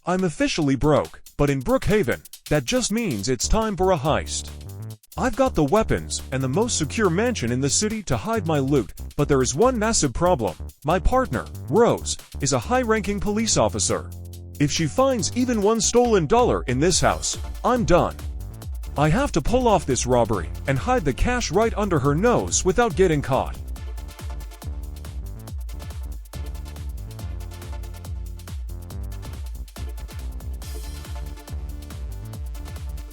I'm officially broke, but in Brookhaven, that just means it's time for a heist. I've got the weapons and the most secure mansion in the city to hide my loot, but there is one massive problem. My partner, Rose, is a high-ranking police officer. If she finds even one stolen dollar in this house, I'm done. I have to pull off this robbery and hide the cash right under her nose without getting caught.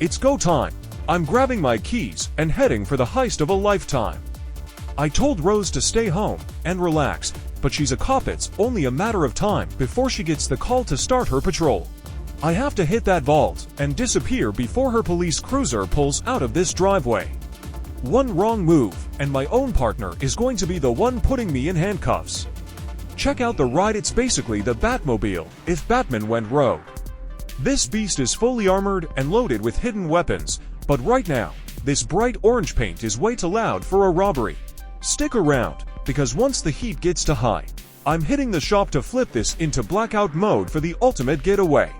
It's go time. I'm grabbing my keys and heading for the heist of a lifetime. I told Rose to stay home and relax, but she's a cop. It's only a matter of time before she gets the call to start her patrol. I have to hit that vault and disappear before her police cruiser pulls out of this driveway. One wrong move, and my own partner is going to be the one putting me in handcuffs. Check out the ride. It's basically the Batmobile if Batman went rogue. This beast is fully armored and loaded with hidden weapons, but right now, this bright orange paint is way too loud for a robbery. Stick around, because once the heat gets too high, I'm hitting the shop to flip this into blackout mode for the ultimate getaway.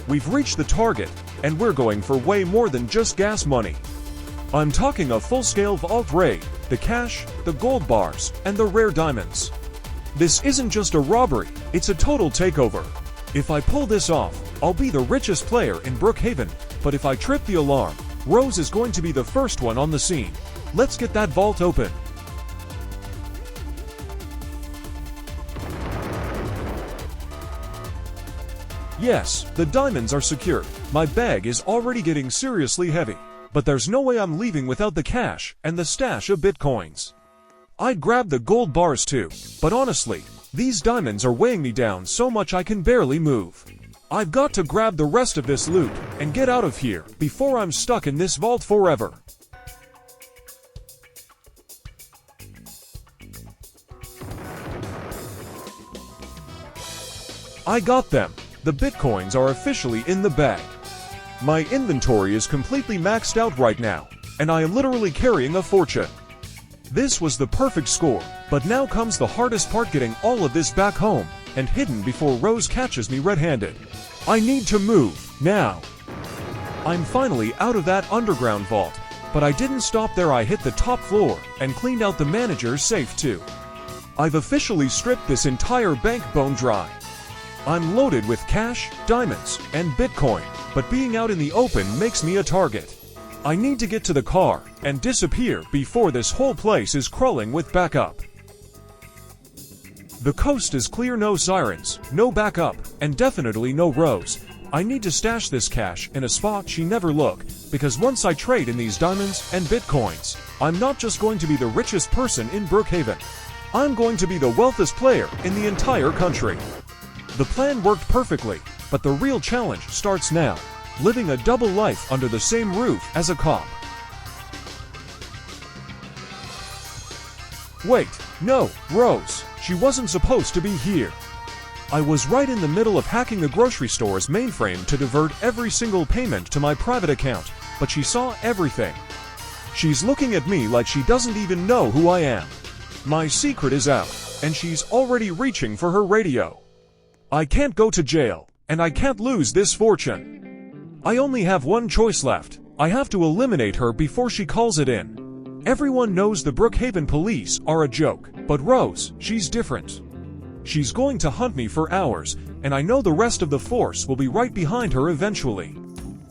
We've reached the target, and we're going for way more than just gas money. I'm talking a full-scale vault raid, the cash, the gold bars, and the rare diamonds. This isn't just a robbery, it's a total takeover. If I pull this off, I'll be the richest player in Brookhaven, but if I trip the alarm, Rose is going to be the first one on the scene. Let's get that vault open. Yes, the diamonds are secure. My bag is already getting seriously heavy, but there's no way I'm leaving without the cash and the stash of bitcoins. I'd grab the gold bars too, but honestly, these diamonds are weighing me down so much I can barely move. I've got to grab the rest of this loot and get out of here before I'm stuck in this vault forever. I got them. The bitcoins are officially in the bag. My inventory is completely maxed out right now, and I am literally carrying a fortune. This was the perfect score, but now comes the hardest part: getting all of this back home and hidden before Rose catches me red-handed. I need to move, now. I'm finally out of that underground vault, but I didn't stop there. I hit the top floor and cleaned out the manager's safe too. I've officially stripped this entire bank bone dry. I'm loaded with cash, diamonds, and Bitcoin, but being out in the open makes me a target. I need to get to the car and disappear before this whole place is crawling with backup. The coast is clear, no sirens, no backup, and definitely no Rose. I need to stash this cash in a spot she never look, because once I trade in these diamonds and Bitcoins, I'm not just going to be the richest person in Brookhaven. I'm going to be the wealthiest player in the entire country. The plan worked perfectly, but the real challenge starts now: living a double life under the same roof as a cop. Wait, no, Rose, she wasn't supposed to be here. I was right in the middle of hacking the grocery store's mainframe to divert every single payment to my private account, but she saw everything. She's looking at me like she doesn't even know who I am. My secret is out, and she's already reaching for her radio. I can't go to jail, and I can't lose this fortune. I only have one choice left. I have to eliminate her before she calls it in. Everyone knows the Brookhaven police are a joke, but Rose, she's different. She's going to hunt me for hours, and I know the rest of the force will be right behind her eventually.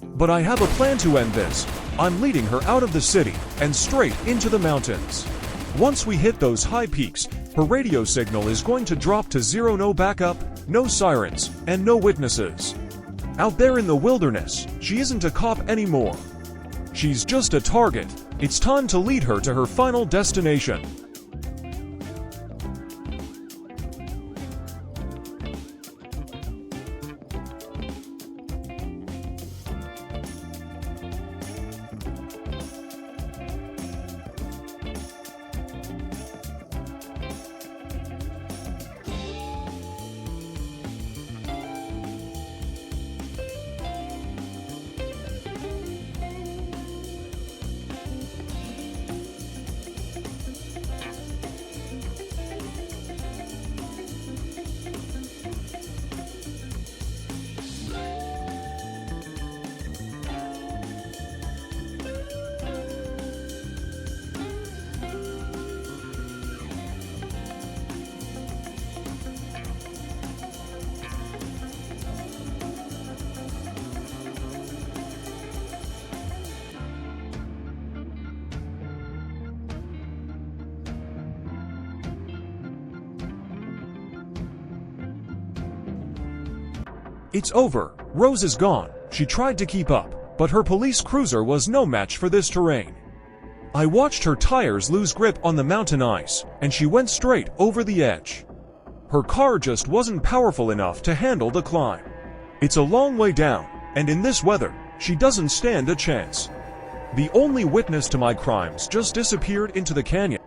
But I have a plan to end this. I'm leading her out of the city and straight into the mountains. Once we hit those high peaks, her radio signal is going to drop to zero. No backup, no sirens, and no witnesses. Out there in the wilderness, she isn't a cop anymore. She's just a target. It's time to lead her to her final destination. It's over. Rose is gone. She tried to keep up, but her police cruiser was no match for this terrain. I watched her tires lose grip on the mountain ice, and she went straight over the edge. Her car just wasn't powerful enough to handle the climb. It's a long way down, and in this weather, she doesn't stand a chance. The only witness to my crimes just disappeared into the canyon.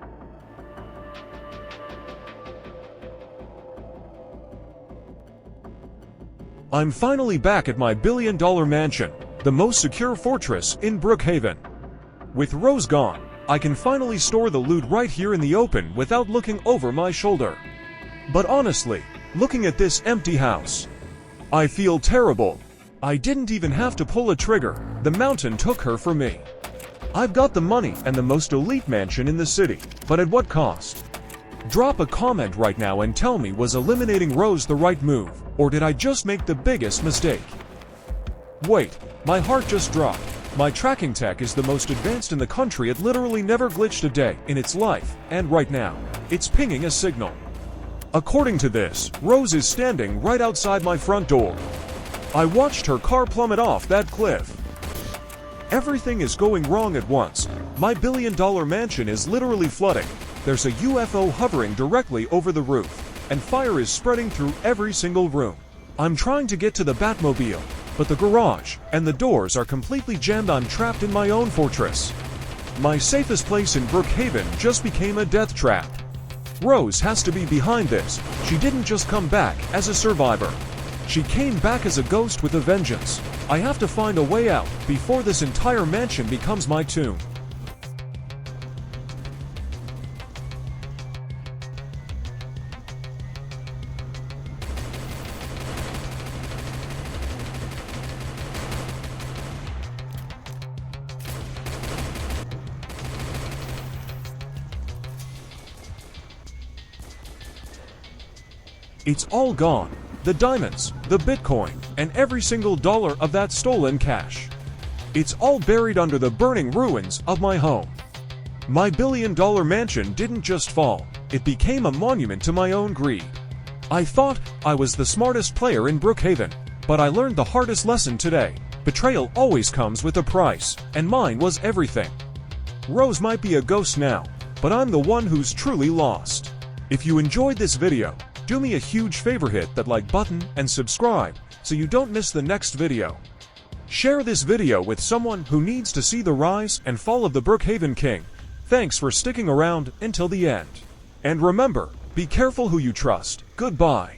I'm finally back at my billion-dollar mansion, the most secure fortress in Brookhaven. With Rose gone, I can finally store the loot right here in the open without looking over my shoulder. But honestly, looking at this empty house, I feel terrible. I didn't even have to pull a trigger. The mountain took her for me. I've got the money and the most elite mansion in the city, but at what cost? Drop a comment right now and tell me, was eliminating Rose the right move, or did I just make the biggest mistake? Wait, my heart just dropped. My tracking tech is the most advanced in the country. It literally never glitched a day in its life, and right now, it's pinging a signal. According to this, Rose is standing right outside my front door. I watched her car plummet off that cliff. Everything is going wrong at once. My billion-dollar mansion is literally flooding. There's a UFO hovering directly over the roof, and fire is spreading through every single room. I'm trying to get to the Batmobile, but the garage and the doors are completely jammed. I'm trapped in my own fortress. My safest place in Brookhaven just became a death trap. Rose has to be behind this. She didn't just come back as a survivor. She came back as a ghost with a vengeance. I have to find a way out before this entire mansion becomes my tomb. It's all gone. The diamonds, the Bitcoin, and every single dollar of that stolen cash. It's all buried under the burning ruins of my home. My billion-dollar mansion didn't just fall, it became a monument to my own greed. I thought I was the smartest player in Brookhaven, but I learned the hardest lesson today. Betrayal always comes with a price, and mine was everything. Rose might be a ghost now, but I'm the one who's truly lost. If you enjoyed this video, do me a huge favor, hit that like button and subscribe so you don't miss the next video. Share this video with someone who needs to see the rise and fall of the Brookhaven King. Thanks for sticking around until the end. And remember, be careful who you trust. Goodbye.